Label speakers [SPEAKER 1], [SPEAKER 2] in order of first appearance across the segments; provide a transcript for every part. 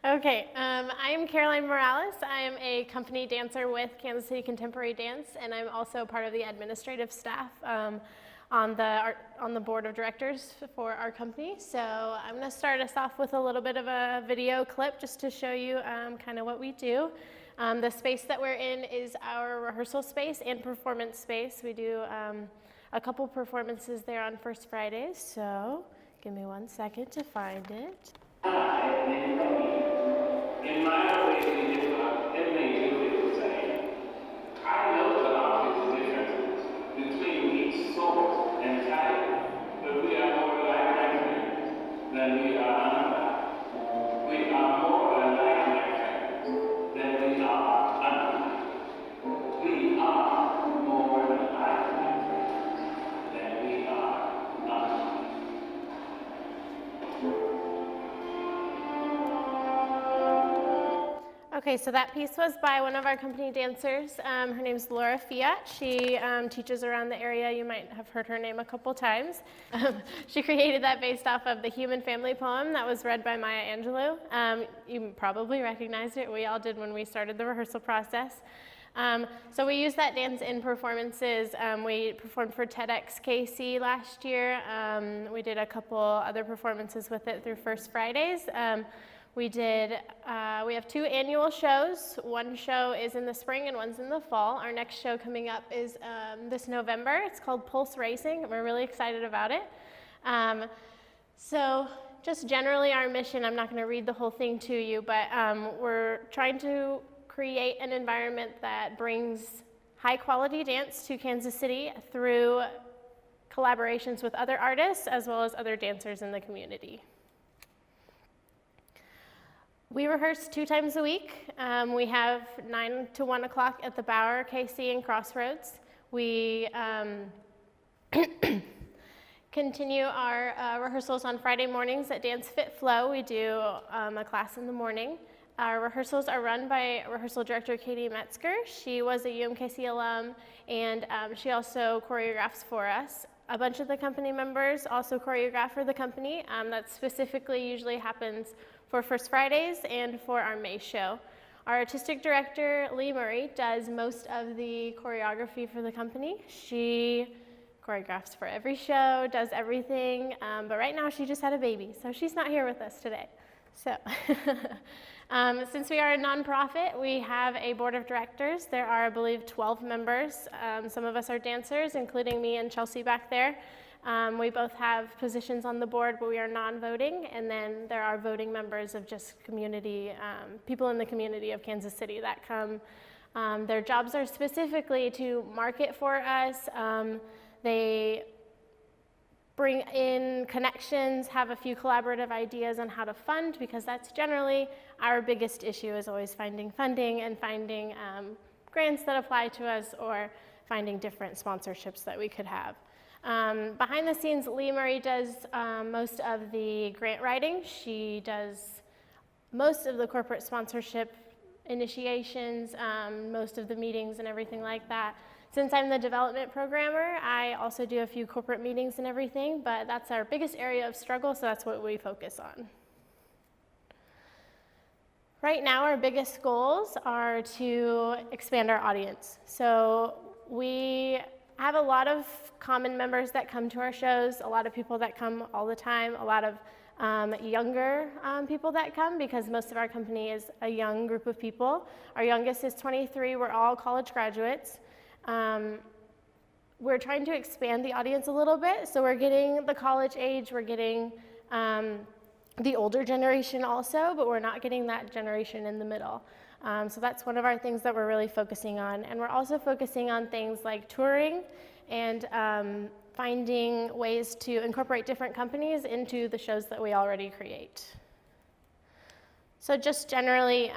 [SPEAKER 1] Okay, I am Caroline Morales. I am a company dancer with Kansas City Contemporary Dance, and I'm also part of the administrative staff on the board of directors for our company. So I'm going to start us off with a little bit of a video clip just to show you kind of what we do. The space that we're in is our rehearsal space and performance space. We do a couple performances there on First Fridays, so give me 1 second to find it.
[SPEAKER 2] In my way, it may do the same. I know the obvious differences between each source and type, but we are more like friends than we are unlike. We are more alike friends than we are unlike. We are more alike friends than we are unlike.
[SPEAKER 1] Okay, so that piece was by one of our company dancers. Her name is Laura Fayette. She teaches around the area. You might have heard her name a couple times. She created that based off of the Human Family poem that was read by Maya Angelou. You probably recognized it. We all did when we started the rehearsal process. So we use that dance in performances. We performed for TEDx KC last year. We did a couple other performances with it through First Fridays. We have 2 annual shows. One show is in the spring and one's in the fall. Our next show coming up is this November. It's called Pulse Racing, and we're really excited about it. So just generally our mission, I'm not going to read the whole thing to you, but we're trying to create an environment that brings high quality dance to Kansas City through collaborations with other artists as well as other dancers in the community. We rehearse 2 times a week. We have 9 to 1 o'clock at the Bower, KC, and Crossroads. We continue our rehearsals on Friday mornings at Dance Fit Flow. We do a class in the morning. Our rehearsals are run by rehearsal director Katie Metzger. She was a UMKC alum, and she also choreographs for us. A bunch of the company members also choreograph for the company. That specifically usually happens for First Fridays and for our May show. Our artistic director, Lee Murray, does most of the choreography for the company. She choreographs for every show, does everything, but right now she just had a baby, so she's not here with us today. So, since we are a nonprofit, we have a board of directors. There are, I believe, 12 members. Some of us are dancers, including me and Chelsea back there. We both have positions on the board, but we are non-voting, and then there are voting members of just community, people in the community of Kansas City that come. Their jobs are specifically to market for us. They bring in connections, have a few collaborative ideas on how to fund, because that's generally our biggest issue, is always finding funding and finding grants that apply to us or finding different sponsorships that we could have. Behind the scenes, Lee Murray does most of the grant writing. She does most of the corporate sponsorship initiations, most of the meetings and everything like that. Since I'm the development programmer, I also do a few corporate meetings and everything, but that's our biggest area of struggle, so that's what we focus on. Right now, our biggest goals are to expand our audience. So we have a lot of common members that come to our shows, a lot of people that come all the time, a lot of younger people that come, because most of our company is a young group of people. Our youngest is 23, we're all college graduates. We're trying to expand the audience a little bit, so we're getting the college age, we're getting the older generation also, but we're not getting that generation in the middle. So that's one of our things that we're really focusing on. And we're also focusing on things like touring and finding ways to incorporate different companies into the shows that we already create. So just generally,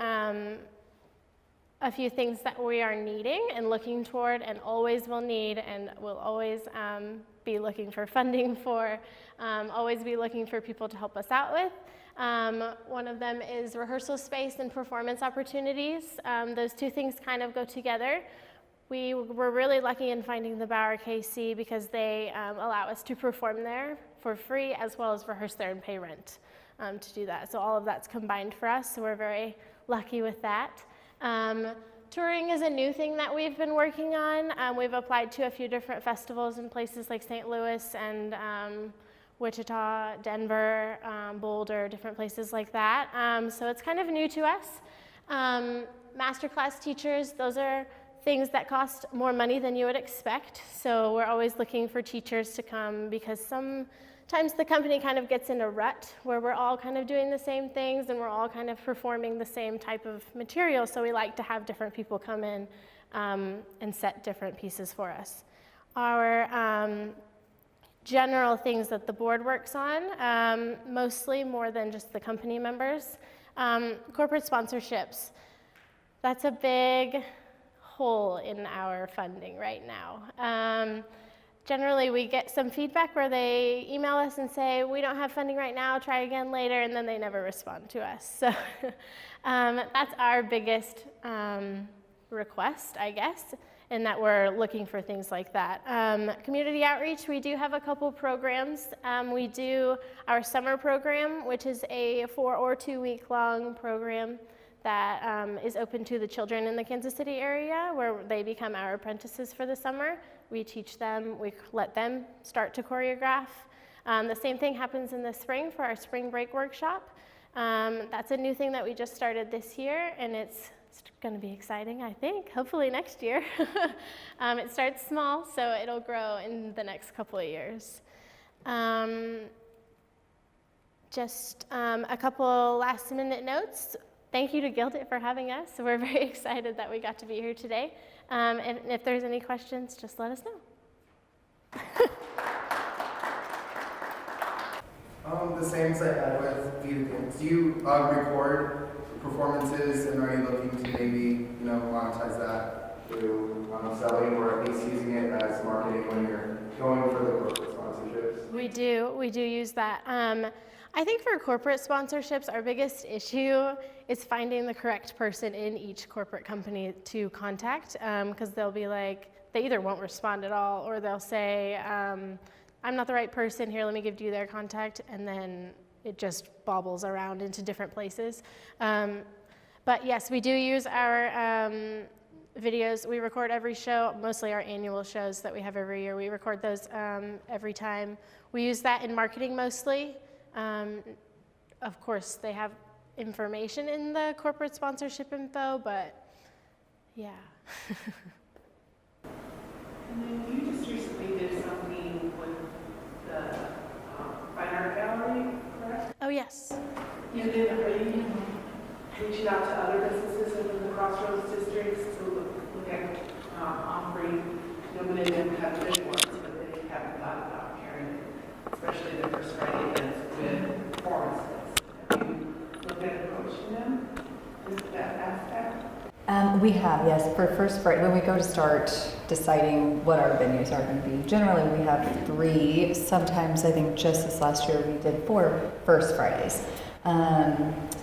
[SPEAKER 1] a few things that we are needing and looking toward and always will need and will always be looking for funding for, always be looking for people to help us out with. One of them is rehearsal space and performance opportunities. Those 2 things kind of go together. We were really lucky in finding the Bower KC because they allow us to perform there for free as well as rehearse there and pay rent. to do that. So all of that's combined for us, so we're very lucky with that. Touring is a new thing that we've been working on. We've applied to a few different festivals in places like St. Louis and Wichita, Denver, Boulder, different places like that. So it's kind of new to us. Masterclass teachers, those are things that cost more money than you would expect. So we're always looking for teachers to come because sometimes the company kind of gets in a rut where we're all kind of doing the same things and we're all kind of performing the same type of material. So we like to have different people come in and set different pieces for us. Our general things that the board works on, mostly more than just the company members. Corporate sponsorships. That's a big hole in our funding right now. Generally, we get some feedback where they email us and say, we don't have funding right now, try again later, and then they never respond to us. So that's our biggest request, I guess, in that we're looking for things like that. Community outreach, we do have a couple programs. We do our summer program, which is a 4 or 2 week long program that is open to the children in the Kansas City area, where they become our apprentices for the summer. We teach them, we let them start to choreograph. The same thing happens in the spring for our spring break workshop. That's a new thing that we just started this year, and it's going to be exciting, I think, hopefully next year. It starts small, so it'll grow in the next couple of years. Just a couple last minute notes. Thank you to GuildIT for having us. We're very excited that we got to be here today. And if there's any questions, just let us know.
[SPEAKER 3] The same site I had with GuildIT. Do you record performances, and are you looking to maybe monetize that through selling, or at least using it as marketing when you're going for the corporate sponsorships?
[SPEAKER 1] We do use that. I think for corporate sponsorships, our biggest issue is finding the correct person in each corporate company to contact, because they'll be like, they either won't respond at all, or they'll say, I'm not the right person, here, let me give you their contact, and then it just bobbles around into different places. But yes, we do use our videos. We record every show, mostly our annual shows that we have every year. We record those every time. We use that in marketing mostly. Of course, they have information in the corporate sponsorship info, but yeah.
[SPEAKER 4] And then you just recently did something with the Fine Art Gallery, correct?
[SPEAKER 1] Oh, yes.
[SPEAKER 4] You did, are you reaching out to other businesses within the Crossroads districts to look at offering, when they didn't have big ones, but they haven't thought about carrying, especially the first Friday events with performances. Have you looked at approaching them? Is that aspect?
[SPEAKER 5] We have, yes. For First Friday, when we go to start deciding what our venues are going to be, generally we have 3. Sometimes, I think just this last year, we did 4 First Fridays.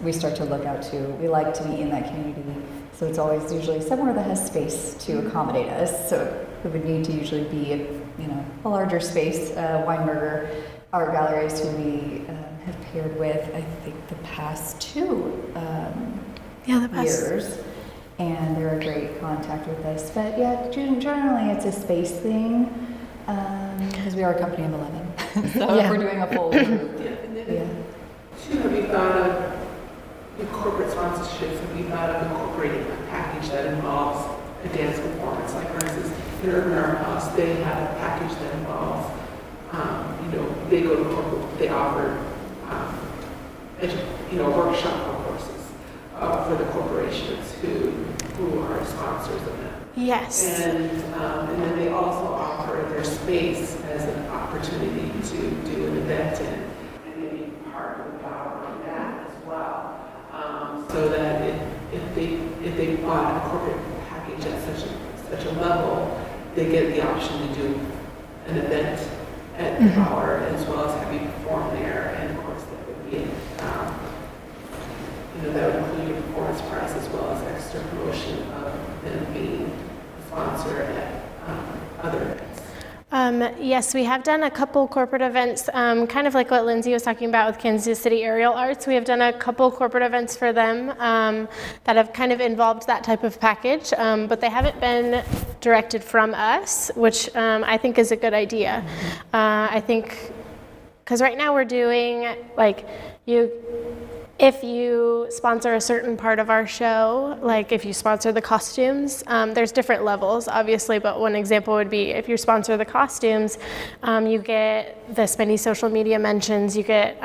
[SPEAKER 5] We start to look out to, we like to be in that community, so it's always usually somewhere that has space to accommodate us. So it would need to usually be, a larger space. Weinberger Art Galleries, who we have paired with, I think, the past 2 years. And they're a great contact with us. But yeah, generally it's a space thing, because we are a company of 11. So if we're doing a full group. Yeah.
[SPEAKER 4] Have you thought of the corporate sponsorships? Have you thought of incorporating a package that involves a dance performance? Like, for instance, in Urban Art House, they have a package that involves, they go to corporate, they offer, workshop courses for the corporations who are sponsors of them.
[SPEAKER 1] Yes.
[SPEAKER 4] And then they also offer their space as an opportunity to do an event in. Maybe part of the power of that as well, so that if they bought a corporate package at such a level, they get the option to do an event at the Power, as well as have you perform there. And of course, that would be that would include your performance price as well as extra promotion of them being a sponsor at other events.
[SPEAKER 1] Yes, we have done a couple corporate events, kind of like what Lindsay was talking about with Kansas City Aerial Arts. We have done a couple corporate events for them that have kind of involved that type of package, but they haven't been directed from us, which I think is a good idea. I think, because right now we're doing, like, if you sponsor a certain part of our show, like if you sponsor the costumes, there's different levels, obviously, but one example would be if you sponsor the costumes, you get this many social media mentions, you get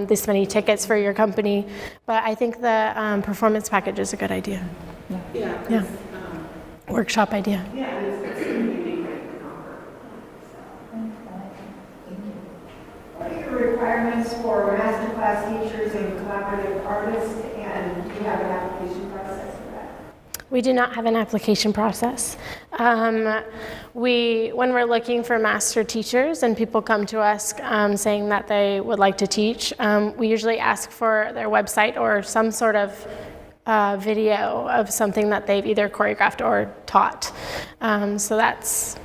[SPEAKER 1] this many tickets for your company, but I think the performance package is a good idea.
[SPEAKER 4] Yeah.
[SPEAKER 1] Yeah. Workshop idea.
[SPEAKER 4] Yeah, it's a unique way to offer.
[SPEAKER 6] What are your requirements for masterclass teachers and collaborative artists, and do you have an application process for that?
[SPEAKER 1] We do not have an application process. When we're looking for master teachers and people come to us saying that they would like to teach, we usually ask for their website or some sort of video of something that they've either choreographed or taught. So that's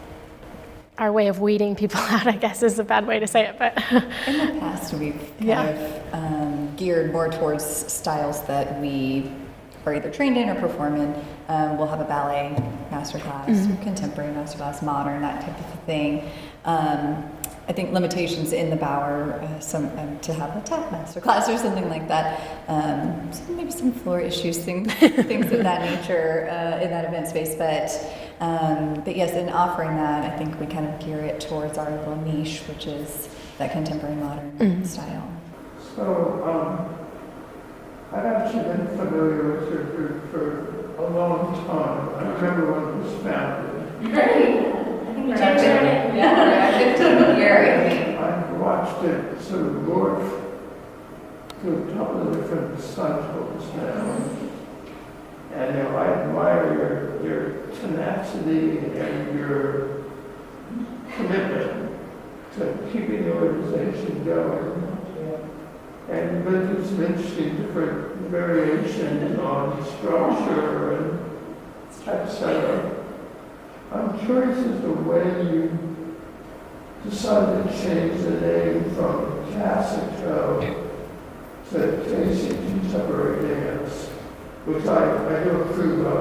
[SPEAKER 1] our way of weeding people out, I guess is a bad way to say it, but.
[SPEAKER 5] In the past, we've kind of geared more towards styles that we are either trained in or perform in. We'll have a ballet masterclass, or contemporary masterclass, modern, that type of thing. I think limitations in the Bower, to have a tap masterclass or something like that. So maybe some floor issues, things of that nature in that event space. But yes, in offering that, I think we kind of gear it towards our little niche, which is that contemporary modern style.
[SPEAKER 7] So, I've actually been familiar with your group for a long time. I remember when it was founded.
[SPEAKER 5] Great. I think yeah, 15 years.
[SPEAKER 7] I've watched it sort of morph to a couple of different cycles now. And you know, I admire your tenacity and your commitment to keeping the organization going. And you've been through some interesting different variations on structure and etc. I'm curious as to when you decided to change the name from Classico to Casey Contemporary Dance, which I do approve of.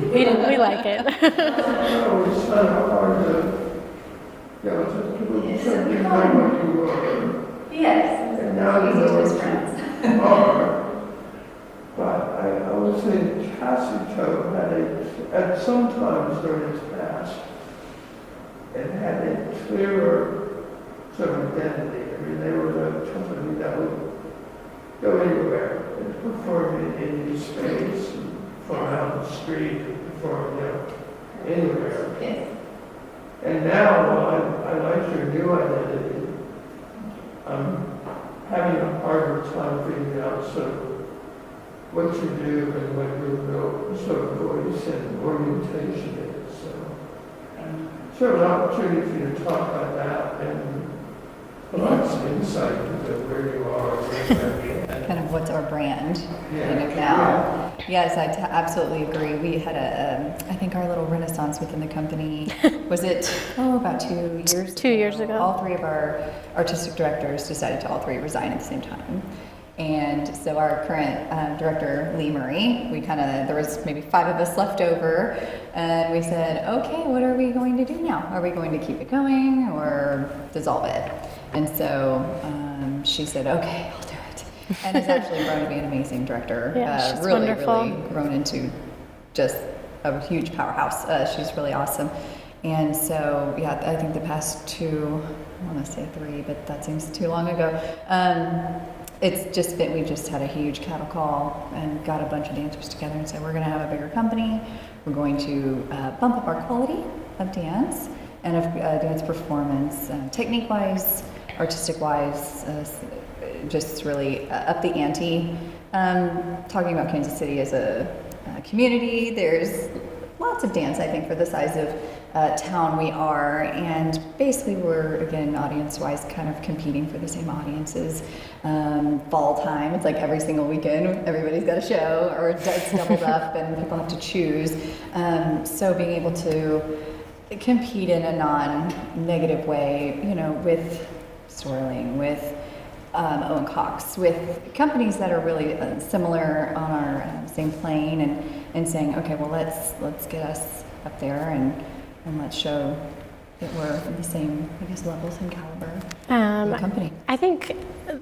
[SPEAKER 1] We like it.
[SPEAKER 7] It's kind of hard to, you know, to remember what you were.
[SPEAKER 5] Yes.
[SPEAKER 7] And now you know what you are. But I would say Classico at some times during its past, it had a clearer sort of identity. I mean, they were the company that would go anywhere and perform in any space, perform out on the street, perform, you know, anywhere.
[SPEAKER 5] Yes.
[SPEAKER 7] And now, I like your new identity. I'm having a harder time figuring out sort of what you do and what your real sort of voice and orientation is. So, sure, an opportunity for you to talk about that and provide some insight into where you are.
[SPEAKER 5] Kind of what's our brand
[SPEAKER 7] Yeah.
[SPEAKER 5] kind of now. Yes, I absolutely agree. We had I think our little renaissance within the company, was it, about 2 years ago?
[SPEAKER 1] 2 years ago.
[SPEAKER 5] All three of our artistic directors decided to all three resign at the same time. And so our current director, Lee Murray, there was maybe 5 of us left over, and we said, okay, what are we going to do now? Are we going to keep it going or dissolve it? And so she said, okay, I'll do it. And it's actually grown to be an amazing director.
[SPEAKER 1] Yeah, she's
[SPEAKER 5] really,
[SPEAKER 1] wonderful.
[SPEAKER 5] really grown into just a huge powerhouse. She's really awesome. And so, yeah, I think the past 2, I want to say 3, but that seems too long ago. It's just been, we just had a huge cattle call and got a bunch of dancers together and said, we're going to have a bigger company. We're going to bump up our quality of dance and of dance performance, technique-wise, artistic-wise, just really up the ante. Talking about Kansas City as a community, there's lots of dance, I think, for the size of town we are, and basically we're, again, audience-wise, kind of competing for the same audiences. Fall time, it's like every single weekend, everybody's got a show, or it's doubled up, and people have to choose. So being able to compete in a non-negative way, you know, with Sterling, with Owen Cox, with companies that are really similar on our same plane, and saying, okay, well, let's get us up there and let's show that we're the same, I guess, levels and caliber of the company.
[SPEAKER 1] I think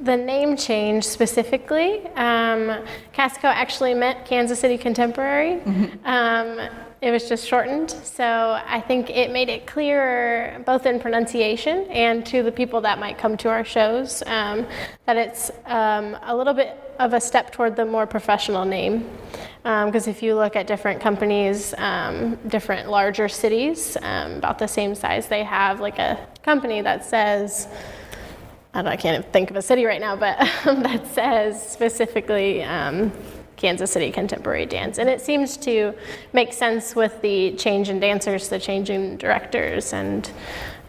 [SPEAKER 1] the name change specifically, Casco actually meant Kansas City Contemporary. It was just shortened, so I think it made it clearer both in pronunciation and to the people that might come to our shows that it's a little bit of a step toward the more professional name. Because if you look at different companies, different larger cities, about the same size, they have like a company that says, I can't even think of a city right now, but that says specifically Kansas City Contemporary Dance. And it seems to make sense with the change in dancers, the change in directors, and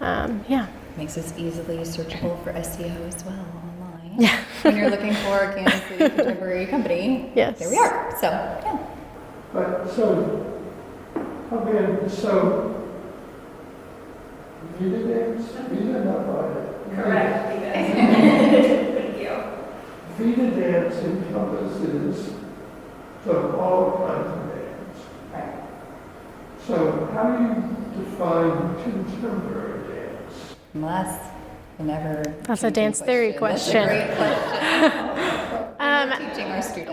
[SPEAKER 1] yeah.
[SPEAKER 5] Makes us easily searchable for SEO as well online. Yeah. When you're looking for a Kansas City Contemporary company,
[SPEAKER 1] yes.
[SPEAKER 5] There we are. So, yeah.
[SPEAKER 7] But so, okay, so, Vita Dance, Vita not Vita.
[SPEAKER 6] Correct. Thank you.
[SPEAKER 7] Vita Dance encompasses sort of all kinds of dance.
[SPEAKER 5] Right.
[SPEAKER 7] So how do you define contemporary dance?
[SPEAKER 5] Well,
[SPEAKER 1] That's a dance theory question.
[SPEAKER 5] That's a great question. Teaching our students.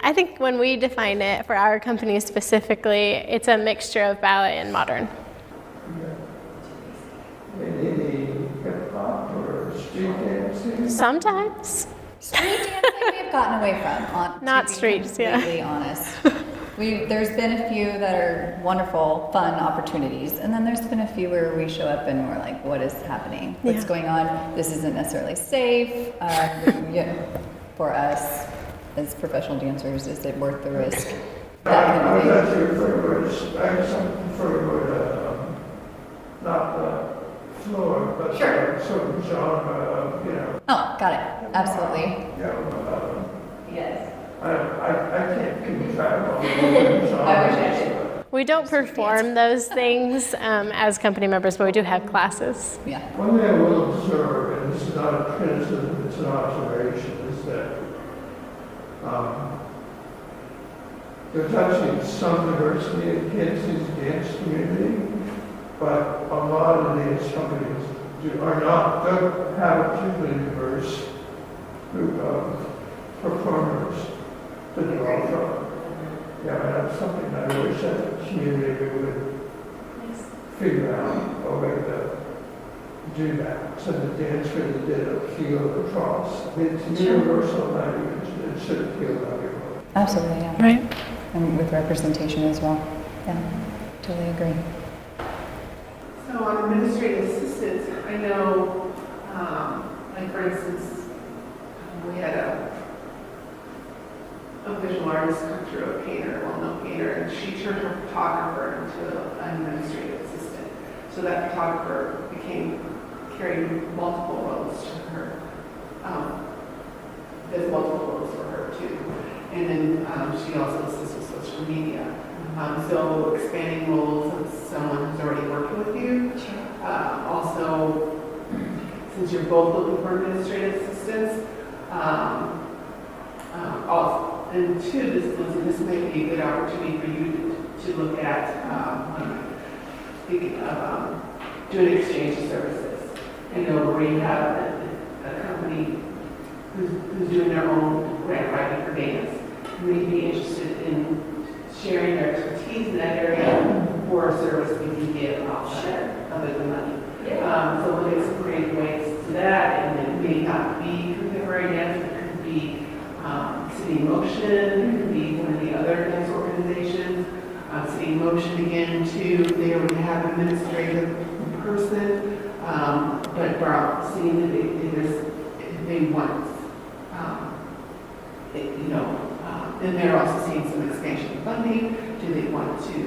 [SPEAKER 1] I think when we define it for our company specifically, it's a mixture of ballet and modern.
[SPEAKER 7] Any hip hop or street dancing?
[SPEAKER 1] Sometimes.
[SPEAKER 5] Street dancing we've gotten away from.
[SPEAKER 1] Not
[SPEAKER 5] to be
[SPEAKER 1] streets, yeah.
[SPEAKER 5] completely honest. There's been a few that are wonderful, fun opportunities, and then there's been a few where we show up and we're like, what is happening? What's going on? This isn't necessarily safe. For us as professional dancers, is it worth the risk? That kind
[SPEAKER 7] I
[SPEAKER 5] of
[SPEAKER 7] was
[SPEAKER 5] thing.
[SPEAKER 7] actually referring to, not the floor, but
[SPEAKER 5] Sure.
[SPEAKER 7] sort of genre of,
[SPEAKER 5] Oh, got it. Absolutely.
[SPEAKER 6] Yes.
[SPEAKER 7] I can't keep track of all the genres.
[SPEAKER 5] I wish I did.
[SPEAKER 1] We don't perform those things as company members, but we do have classes.
[SPEAKER 5] Yeah.
[SPEAKER 7] One thing I will observe, and this is not a criticism, it's an observation, is that there's actually some diversity in Kansas dance community, but a lot of dance companies don't have a particularly diverse group of performers to draw from. Yeah, and that's something I wish that the community would figure out a way to do that, so the dance really did appeal across. It's universal language, it should appeal to everyone.
[SPEAKER 5] Absolutely, yeah.
[SPEAKER 1] Right.
[SPEAKER 5] And with representation as well. Yeah, totally agree.
[SPEAKER 4] So on administrative assistants, I know, like for instance, we had a visual artist come through, a painter, well-known painter, and she turned her photographer into an administrative assistant. So that photographer carried multiple roles to her. There's multiple roles for her too. And then she also assists with social media. So expanding roles of someone who's already working with you. Also, since you're both looking for administrative assistants, and two, this may be a good opportunity for you to look at speaking of doing exchange of services. Where you have a company who's doing their own grant writing for dance, who may be interested in sharing their expertise in that area for a service we can give offset other than money. So look at some creative ways to that, and it may not be contemporary dance, it could be City in Motion, it could be one of the other dance organizations. City in Motion again too, they already have an administrative person, but we're seeing that they want, and they're also seeing some expansion of funding. Do they want to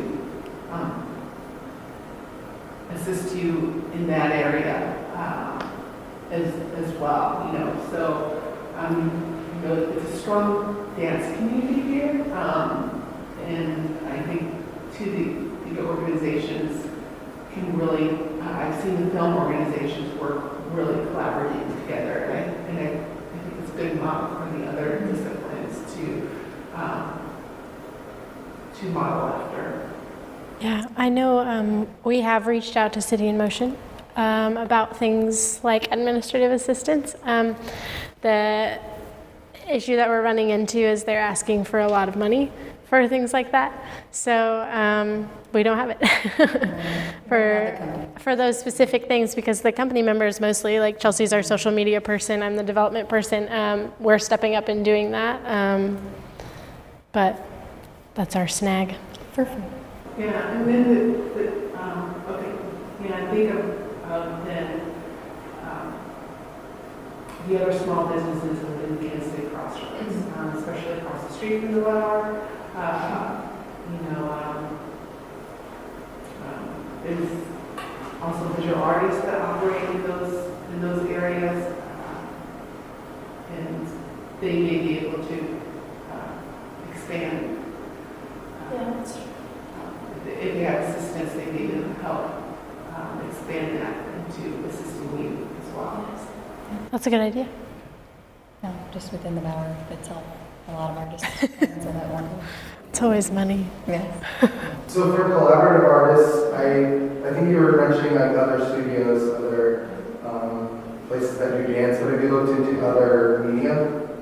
[SPEAKER 4] assist you in that area as well? So it's a strong dance community here, and I think to the organizations can really, I've seen the film organizations work really collaboratively together, and I think it's a good model for the other disciplines to model after.
[SPEAKER 1] Yeah, I know we have reached out to City in Motion about things like administrative assistance. The issue that we're running into is they're asking for a lot of money for things like that. So we don't have it for those specific things, because the company members mostly, like Chelsea's our social media person, I'm the development person, we're stepping up and doing that. But that's our snag.
[SPEAKER 5] Perfect.
[SPEAKER 4] Yeah, and then okay, yeah, I think of then the other small businesses within the Kansas City Crossroads, especially across the street from the bar. There's also visual artists that operate in those areas, and they may be able to expand. If they have assistance, they may be able to help expand that into assisting you as well.
[SPEAKER 1] That's a good idea.
[SPEAKER 5] No, just within the Bower itself, a lot of artists depends on that one.
[SPEAKER 1] It's always money.
[SPEAKER 5] Yes.
[SPEAKER 3] So for collaborative artists, I think you were mentioning like other studios, other places that do dance, but have you looked into other media?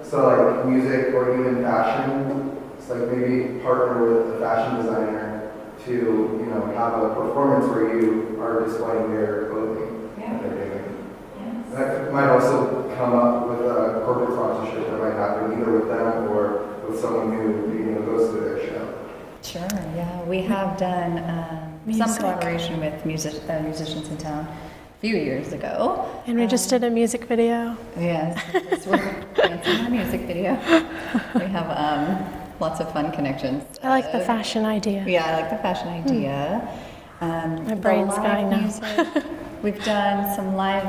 [SPEAKER 3] So like music or even fashion? It's like maybe partner with a fashion designer to, you know, have a performance where you are displaying their clothing that they're doing.
[SPEAKER 5] Yes.
[SPEAKER 3] That might also come up with a corporate sponsorship that might happen either with them or with someone who, you know, goes to their show.
[SPEAKER 5] Sure, yeah. We have done some
[SPEAKER 1] Music.
[SPEAKER 5] collaboration with musicians in town a few years ago.
[SPEAKER 1] And we just did a music video.
[SPEAKER 5] Yes, we're dancing in a music video. We have lots of fun connections.
[SPEAKER 1] I like the fashion idea.
[SPEAKER 5] Yeah, I like the fashion idea.
[SPEAKER 1] My
[SPEAKER 5] The
[SPEAKER 1] brain's
[SPEAKER 5] live
[SPEAKER 1] going now.
[SPEAKER 5] music, we've done some live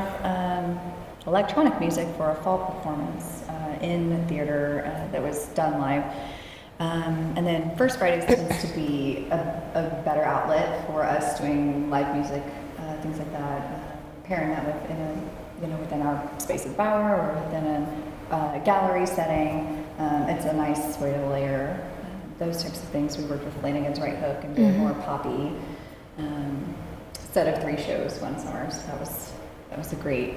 [SPEAKER 5] electronic music for a fall performance in the theater that was done live. And then First Fridays tends to be a better outlet for us doing live music, things like that. Pairing that within our space at Bower or within a gallery setting. It's a nice way to layer those types of things. We worked with Flanagan's Right Hook and did a more poppy set of 3 shows one summer. So that was a great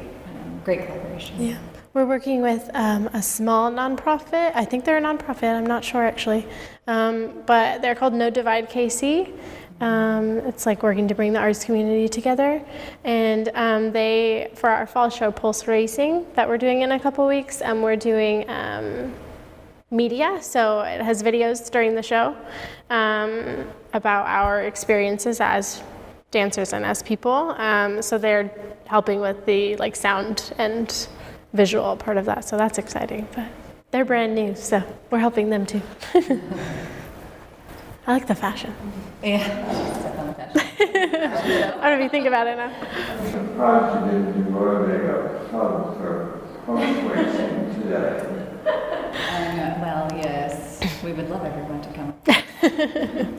[SPEAKER 5] collaboration.
[SPEAKER 1] Yeah. We're working with a small nonprofit. I think they're a nonprofit. I'm not sure actually. But they're called No Divide KC. It's like working to bring the arts community together. And they, for our fall show, Pulse Racing, that we're doing in a couple weeks, we're doing media. So it has videos during the show about our experiences as dancers and as people. So they're helping with the like sound and visual part of that. So that's exciting. But they're brand new, so we're helping them too. I like the fashion.
[SPEAKER 5] Yeah, step on the fashion.
[SPEAKER 1] I don't even think about it now.
[SPEAKER 7] I'm surprised you didn't do more of a club for horse racing today.
[SPEAKER 5] Well, yes, we would love everyone to come.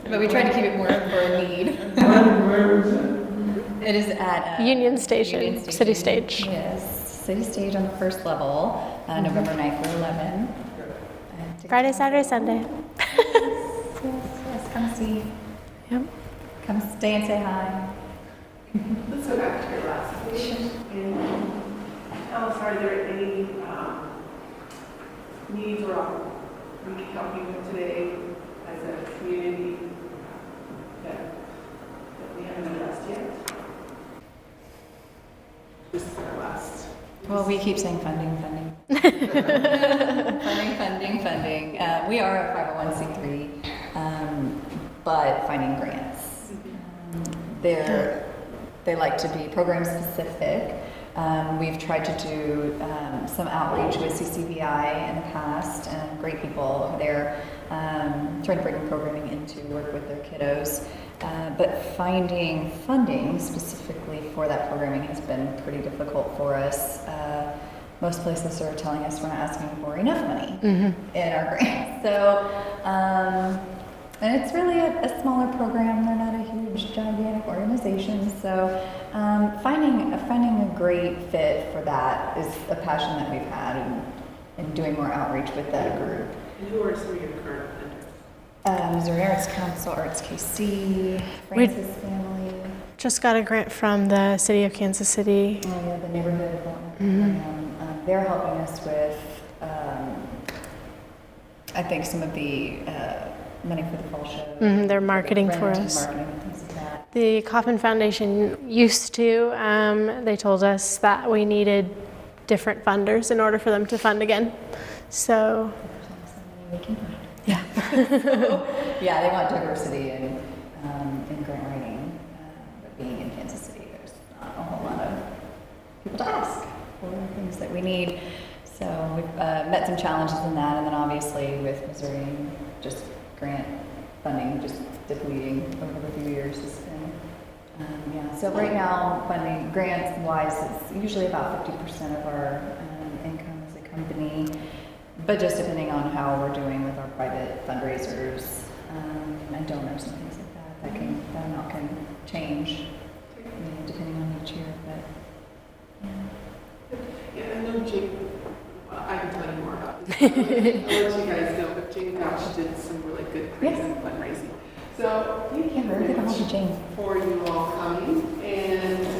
[SPEAKER 5] But we try to keep it more for a need.
[SPEAKER 7] Where is it?
[SPEAKER 5] It is at
[SPEAKER 1] Union Station, City Stage.
[SPEAKER 5] Yes, City Stage on the first level, November 9th through 11.
[SPEAKER 1] Friday, Saturday, Sunday.
[SPEAKER 5] Yes, come see.
[SPEAKER 1] Yep.
[SPEAKER 5] Come stay and say hi.
[SPEAKER 4] Let's go back to your last question. And tell us, are there any needs or we can help you with today as a community that we haven't addressed yet? This is our last.
[SPEAKER 5] Well, we keep saying funding. funding. We are a 501c3, but finding grants. They like to be program specific. We've tried to do some outreach with CCBI in the past, and great people over there trying to bring programming in to work with their kiddos. But finding funding specifically for that programming has been pretty difficult for us. Most places are telling us we're not asking for enough money in our grants. So, and it's really a smaller program. They're not a huge gigantic organizations. So finding a great fit for that is a passion that we've had, and doing more outreach with that group.
[SPEAKER 4] And who are some of your current vendors?
[SPEAKER 5] Missouri Arts Council, Arts KC, Francis Family.
[SPEAKER 1] Just got a grant from the city of Kansas City.
[SPEAKER 5] Oh yeah, the neighborhood development program. They're helping us with, I think, some of the money for the fall show.
[SPEAKER 1] They're marketing for
[SPEAKER 5] Rent and
[SPEAKER 1] us.
[SPEAKER 5] marketing and things like that.
[SPEAKER 1] The Coffin Foundation used to, they told us that we needed different funders in order for them to fund again. So,
[SPEAKER 5] We can find.
[SPEAKER 1] yeah.
[SPEAKER 5] Yeah, they want diversity in grant writing, but being in Kansas City, there's not a whole lot of people to ask for the things that we need. So we've met some challenges in that, and then obviously with Missouri, just grant funding just depleting over the few years has been, yeah. So right now, funding grants wise, it's usually about 50% of our income as a company, but just depending on how we're doing with our private fundraisers and donors and things like that, that amount can change, depending on each year. But yeah.
[SPEAKER 4] Yeah, I know Jane, well, I can tell you more about this. I'll let you guys know, but Jane Couch did some really good fundraising. So thank you very much
[SPEAKER 5] Jane.
[SPEAKER 4] for you all coming, and